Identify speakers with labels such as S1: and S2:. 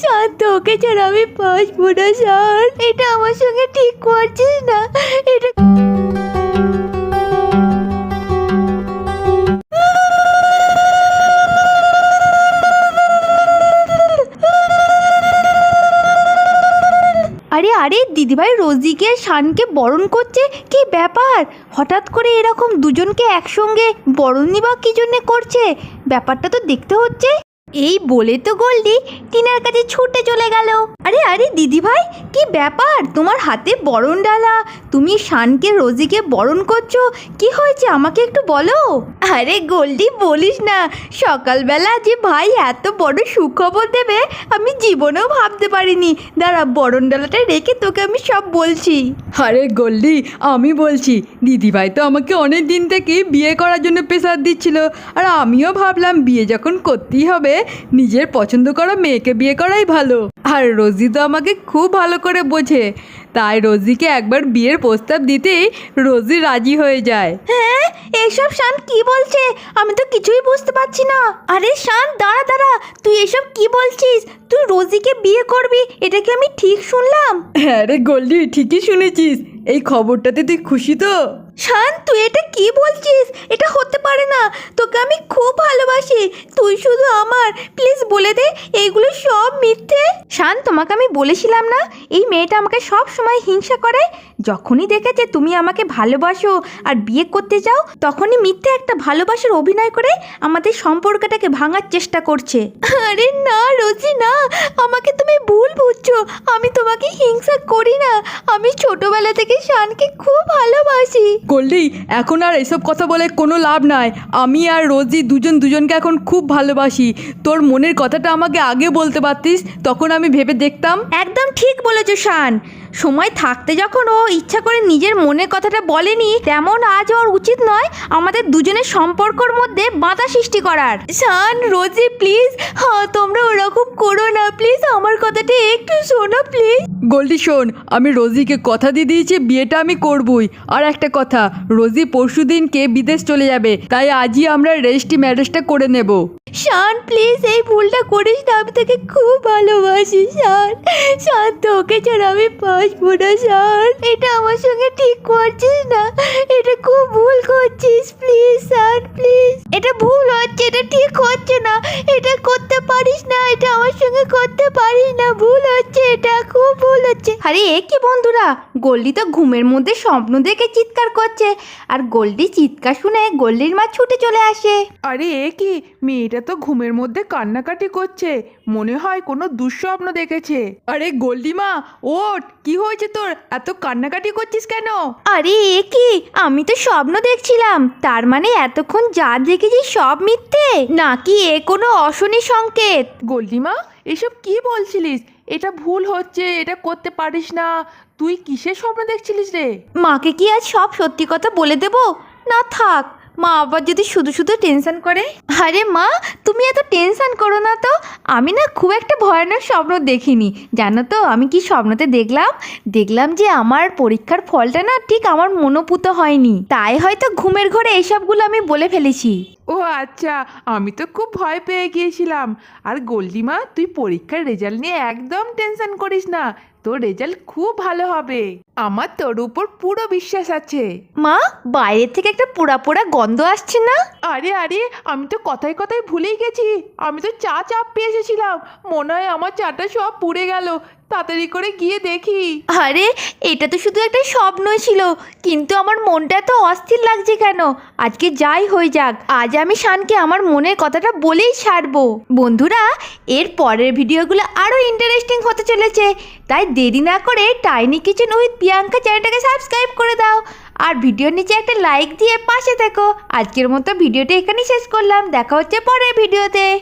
S1: শান, তোকে ছাড়া আমি বাঁচবো না শান। এটা আমার সঙ্গে ঠিক করছিস না। এটা আরে আরে দিদিভাই রোজিকে শানকে বরণ করছে, কি ব্যাপার? হঠাৎ করে এরকম দুজনকে একসঙ্গে বরণই বা কি জন্যে করছে? ব্যাপারটা তো দেখতে হচ্ছে। এই বলে তো গোল্ডি টিনার কাছে ছুটে চলে গেল। আরে আরে দিদিভাই, কি ব্যাপার? তোমার হাতে বরণ ডালা, তুমি শানকে রোজিকে বরণ করছো, কি হয়েছে আমাকে একটু বলো। আরে গোল্ডি বলিস না, সকালবেলা যে ভাই এত বড় সুখবর দেবে আমি জীবনেও ভাবতে পারিনি। দাঁড়া, বরণ ডালাটা রেখে তোকে আমি সব বলছি।
S2: আরে গোল্ডি, আমি বলছি, দিদিভাই তো আমাকে অনেক দিন থেকে বিয়ে করার জন্য প্রেসার দিচ্ছিল, আর আমিও ভাবলাম বিয়ে যখন করতেই হবে নিজের পছন্দ করা মেয়েকে বিয়ে করাই ভালো। আর রোজি তো আমাকে খুব ভালো করে বোঝে, তাই রোজিকে একবার বিয়ের প্রস্তাব দিতেই রোজি রাজি হয়ে যায়।
S1: হ্যাঁ, এসব শান কি বলছে? আমি তো কিছুই বুঝতে পারছি না। আরে শান, দাঁড়া দাঁড়া, তুই এসব কি বলছিস? তুই রোজিকে বিয়ে করবি, এটা কি আমি ঠিক শুনলাম?
S2: হ্যাঁ রে গোল্ডি, ঠিকই শুনেছিস। এই খবরটাতে তুই খুশি তো?
S1: শান, তুই এটা কি বলছিস? এটা হতে পারে না। তোকে আমি খুব ভালোবাসি, তুই শুধু আমার। প্লিজ বলে দে এইগুলো সব মিথ্যে। শান, তোমাকে আমি বলেছিলাম না এই মেয়েটা আমাকে সব সময় হিংসা করে? যখনই দেখেছে তুমি আমাকে ভালোবাসো আর বিয়ে করতে চাও, তখনই মিথ্যে একটা ভালোবাসার অভিনয় করে আমাদের সম্পর্কটাকে ভাঙার চেষ্টা করছে। আরে না রোজি না, আমাকে তুমি ভুল বুঝছো। আমি তোমাকে হিংসা করি না, আমি ছোটবেলা থেকে শানকে খুব ভালোবাসি।
S2: গোল্ডি, এখন আর এসব কথা বলে কোনো লাভ নাই। আমি আর রোজি দুজনকে এখন খুব ভালোবাসি। তোর মনের কথাটা আমাকে আগে বলতে পারতিস, তখন আমি ভেবে দেখতাম।
S1: একদম ঠিক বলেছো শান। সময় থাকতে যখন ও ইচ্ছা করে নিজের মনের কথাটা বলেনি, তেমন আজ ওর উচিত নয় আমাদের দুজনের সম্পর্কর মধ্যে বাধা সৃষ্টি করার। শান, রোজি প্লিজ, হ্যাঁ তোমরা ওরকম করো না, প্লিজ আমার কথাটা একটু শোনো প্লিজ।
S2: গোল্ডি শোন, আমি রোজিকে কথা দিয়ে দিয়েছি বিয়েটা আমি করবই। আর একটা কথা, রোজি পরশু দিনকে বিদেশ চলে যাবে, তাই আজই আমরা রেজিস্ট্রি ম্যারেজটা করে নেব।
S1: শান প্লিজ এই ভুলটা করিস না, আমি তোকে খুব ভালোবাসি শান। শান, তোকে ছাড়া আমি বাঁচবো না শান। এটা আমার সঙ্গে ঠিক করছিস না, এটা খুব ভুল করছিস। প্লিজ শান প্লিজ, এটা ভুল হচ্ছে, এটা ঠিক হচ্ছে না। এটা করতে পারিস না, এটা আমার সঙ্গে করতে পারিস না, ভুল হচ্ছে, এটা খুব ভুল হচ্ছে। আরে এ কি বন্ধুরা, গোল্ডি তো ঘুমের মধ্যে স্বপ্ন দেখে চিৎকার করছে, আর গোল্ডি চিৎকার শুনে গোল্ডির মা ছুটে চলে আসে।
S3: আরে এ কি, মেয়েটা তো ঘুমের মধ্যে কান্নাকাটি করছে, মনে হয় কোনো দুঃস্বপ্ন দেখেছে।
S2: আরে গোল্ডি মা, ওঠ, কি হয়েছে তোর? এত কান্নাকাটি করছিস কেন?
S1: আরে এ কি, আমি তো স্বপ্ন দেখছিলাম। তার মানে এতক্ষণ যা দেখেছি সব মিথ্যে, নাকি এ কোনো অশনি সংকেত?
S3: গোল্ডিমা, এসব কি বলছিলিস? এটা ভুল হচ্ছে, এটা করতে পারিস না। তুই কিসের স্বপ্ন দেখছিলিস রে?
S1: মাকে কি আজ সব সত্যি কথা বলে দেব? না থাক, মা আবার যদি শুধু শুধু টেনশন করে। আরে মা, তুমি এত টেনশন করো না তো। আমি না খুব একটা ভয়ানক স্বপ্ন দেখিনি, জানো তো আমি কি স্বপ্নতে দেখলাম যে আমার পরীক্ষার ফলটা না ঠিক আমার মনোপুত হয়নি, তাই হয়তো ঘুমের ঘরে এইসবগুলো আমি বলে ফেলেছি।
S3: ও আচ্ছা, আমি তো খুব ভয় পেয়ে গিয়েছিলাম। আর গোল্ডিমা, তুই পরীক্ষার রেজাল্ট নিয়ে একদম টেনশন করিস না, তোর রেজাল্ট খুব ভালো হবে। আমার তোর উপর পুরো বিশ্বাস আছে।
S1: মা, বাইরে থেকে একটা পোড়া পোড়া গন্ধ আসছে না?
S3: আরে আরে, আমি তো কথায় কথায় ভুলেই গেছি। আমি তো চা চাপিয়ে এসেছিলাম, মনে হয় আমার চাটা সব পুড়ে গেল। তাড়াতাড়ি করে গিয়ে দেখি।
S1: আরে এটা তো শুধু একটা স্বপ্নই ছিল, কিন্তু আমার মনটা তো অস্থির লাগছে কেন? আজকে যাই হয়ে যাক, আজ আমি শানকে আমার মনের কথাটা বলেই ছাড়বো। বন্ধুরা, এর পরের ভিডিওগুলো আরও ইন্টারেস্টিং হতে চলেছে, তাই দেরি না করে টাইনি কিচেন উইথ প্রিয়াঙ্কা চ্যানেলটাকে সাবস্ক্রাইব করে দাও, আর ভিডিওর নিচে একটা লাইক দিয়ে পাশে থেকো। আজকের মতো ভিডিওটা এখানেই শেষ করলাম, দেখা হচ্ছে পরের ভিডিওতে।